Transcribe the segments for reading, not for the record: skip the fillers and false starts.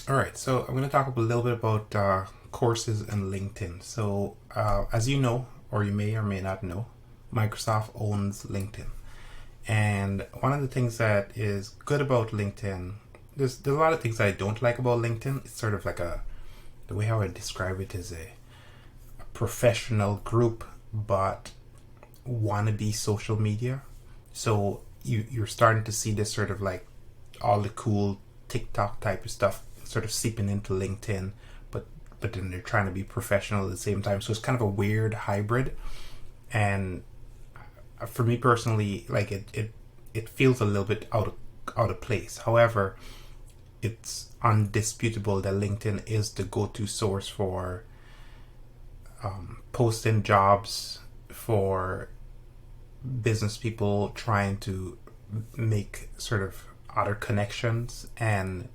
All right, so I'm going to talk a little bit about courses and LinkedIn. So, as you know, or you may or may not know, Microsoft owns LinkedIn. And one of the things that is good about LinkedIn, there's a lot of things that I don't like about LinkedIn. It's sort of like the way how I describe it is a professional group, but wannabe social media. So you're starting to see this sort of like all the cool TikTok type of stuff sort of seeping into LinkedIn, but then they're trying to be professional at the same time. So it's kind of a weird hybrid. And for me personally, like it feels a little bit out of place. However, it's undisputable that LinkedIn is the go-to source for posting jobs for business people trying to make sort of other connections, and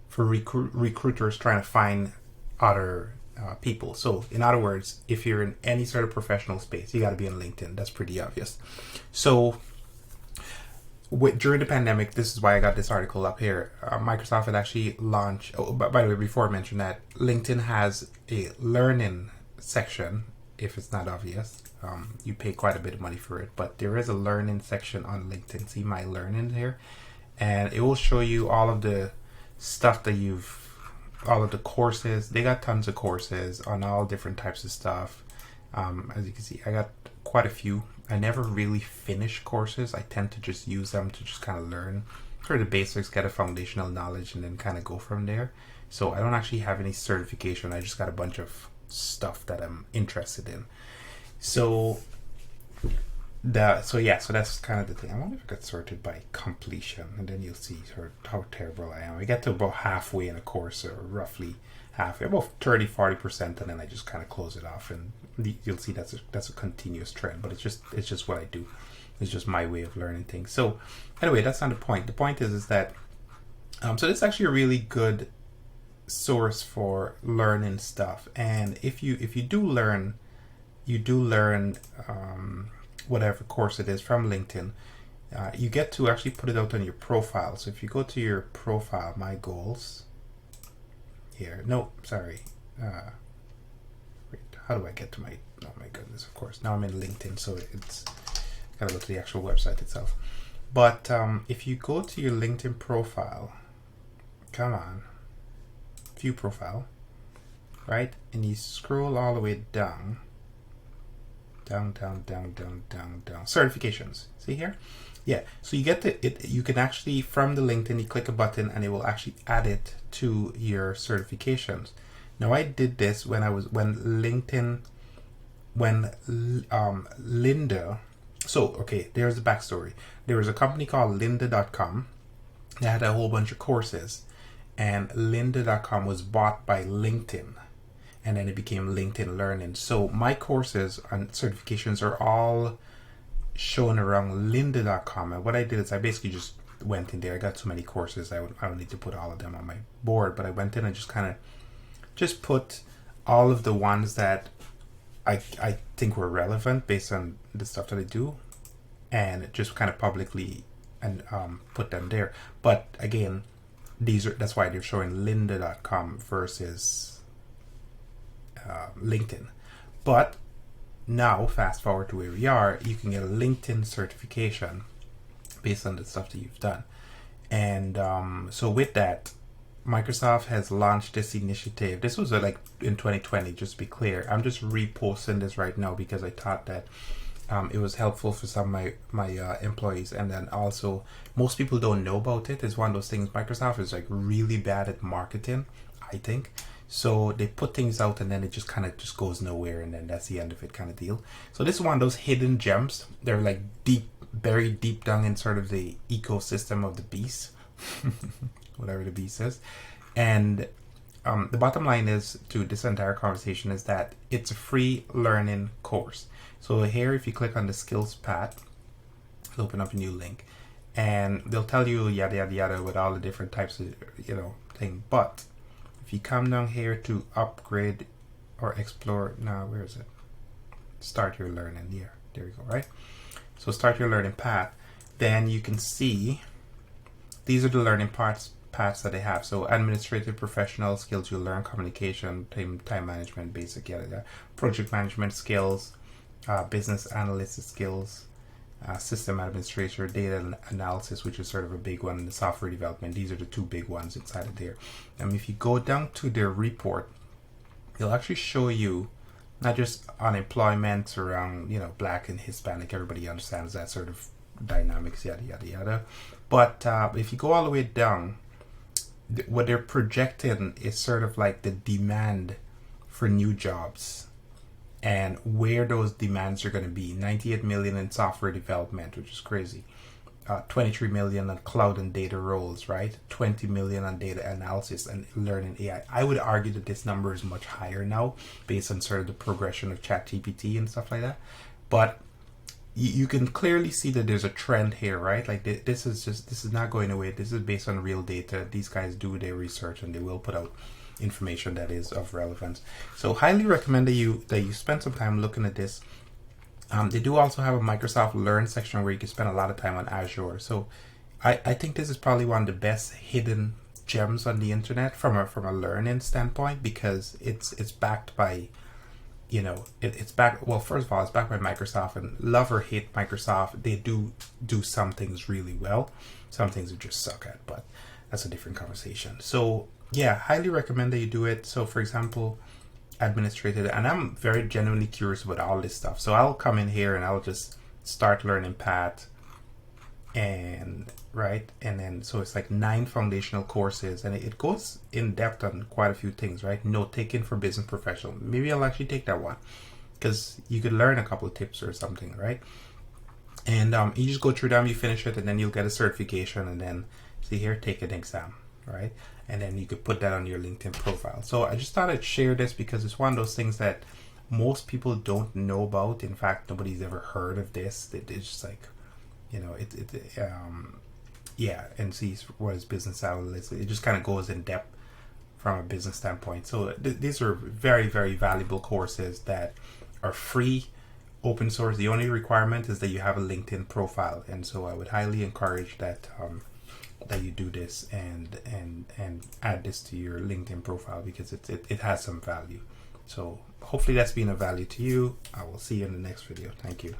for recruiters trying to find other people. So, in other words, if you're in any sort of professional space, you got to be on LinkedIn. That's pretty obvious. So, during the pandemic, this is why I got this article up here. Microsoft had actually launched. Oh, by the way, before I mention that, LinkedIn has a learning section. If it's not obvious, you pay quite a bit of money for it, but there is a learning section on LinkedIn. See my learning here, and it will show you all of the stuff that all of the courses. They got tons of courses on all different types of stuff. As you can see, I got quite a few. I never really finish courses. I tend to just use them to just kind of learn sort of the basics, get a foundational knowledge, and then kind of go from there. So I don't actually have any certification. I just got a bunch of stuff that I'm interested in. So so that's kind of the thing. I wonder if it got sorted by completion, and then you'll see sort of how terrible I am. I get to about halfway in a course, or roughly halfway, about 30-40%, and then I just kind of close it off, and you'll see that's a continuous trend. But it's just what I do. It's just my way of learning things. So anyway, that's not the point. The point is that so this is actually a really good source for learning stuff. And if you do learn, whatever course it is from LinkedIn, you get to actually put it out on your profile. So if you go to your profile, my goals here, no, sorry, wait, how do I get to my, oh my goodness, of course, now I'm in LinkedIn, so it's gotta go to the actual website itself. But if you go to your LinkedIn profile, come on, view profile, right, and you scroll all the way down, certifications. See here? Yeah. So you get it. You can actually, from the LinkedIn, you click a button and it will actually add it to your certifications. Now I did this when Linda. So okay, there's the backstory. There was a company called lynda.com that had a whole bunch of courses, and lynda.com was bought by LinkedIn, and then it became LinkedIn Learning. So my courses and certifications are all shown around lynda.com. And what I did is I basically just went in there. I got so many courses, I don't need to put all of them on my board, but I went in and just kind of just put all of the ones that I think were relevant based on the stuff that I do, and just kind of publicly and put them there. But again, that's why they're showing lynda.com versus LinkedIn. But now, fast forward to where we are, you can get a LinkedIn certification based on the stuff that you've done. And so with that, Microsoft has launched this initiative. This was like in 2020, just to be clear. I'm just reposting this right now because I thought that it was helpful for some of my employees. And then also, most people don't know about it. It's one of those things. Microsoft is like really bad at marketing, I think. So they put things out and then it just kind of just goes nowhere, and then that's the end of it kind of deal. So this is one of those hidden gems. They're like buried deep down in sort of the ecosystem of the beast, whatever the beast is. And the bottom line is to this entire conversation is that it's a free learning course. So here, if you click on the skills path, it'll open up a new link, and they'll tell you yada yada yada with all the different types of thing. But if you come down here to upgrade or explore, now where is it? Start your learning. Here, there we go. Right. So start your learning path. Then you can see these are the learning paths that they have. So administrative professional skills, you learn communication, time management, basic, yada, project management skills, business analyst skills, system administrator, data analysis, which is sort of a big one, and the software development. These are the two big ones inside of there. And if you go down to their report, they'll actually show you not just unemployment around, Black and Hispanic, everybody understands that sort of dynamics, yada, yada, yada. But if you go all the way down, what they're projecting is sort of like the demand for new jobs and where those demands are going to be. 98 million in software development, which is crazy. 23 million on cloud and data roles, right? 20 million on data analysis and learning AI. I would argue that this number is much higher now based on sort of the progression of chatgpt and stuff like that. But you can clearly see that there's a trend here, right? Like this is not going away. This is based on real data. These guys do their research and they will put out information that is of relevance. So highly recommend that you spend some time looking at this. They do also have a Microsoft Learn section where you can spend a lot of time on Azure. So I think this is probably one of the best hidden gems on the internet from a learning standpoint, because it's backed by, it's backed, well, first of all, it's backed by Microsoft, and love or hate Microsoft, they do some things really well. Some things they just suck at, but that's a different conversation. So yeah, highly recommend that you do it. So for example, administrative, and I'm very genuinely curious about all this stuff. So I'll come in here and I'll just start learning Pat, and then so it's like 9 foundational courses, and it goes in depth on quite a few things, right? Note taking for business professional. Maybe I'll actually take that one, because you could learn a couple of tips or something, right? And you just go through them, you finish it, and then you'll get a certification, and then see here, take an exam, right? And then you could put that on your LinkedIn profile. So I just thought I'd share this because it's one of those things that most people don't know about. In fact, nobody's ever heard of this. It's just like, and see what is business analyst. It just kind of goes in depth from a business standpoint. So these are very, very valuable courses that are free, open source. The only requirement is that you have a LinkedIn profile. And so I would highly encourage that that you do this and add this to your LinkedIn profile, because it has some value. So hopefully that's been of value to you. I will see you in the next video. Thank you.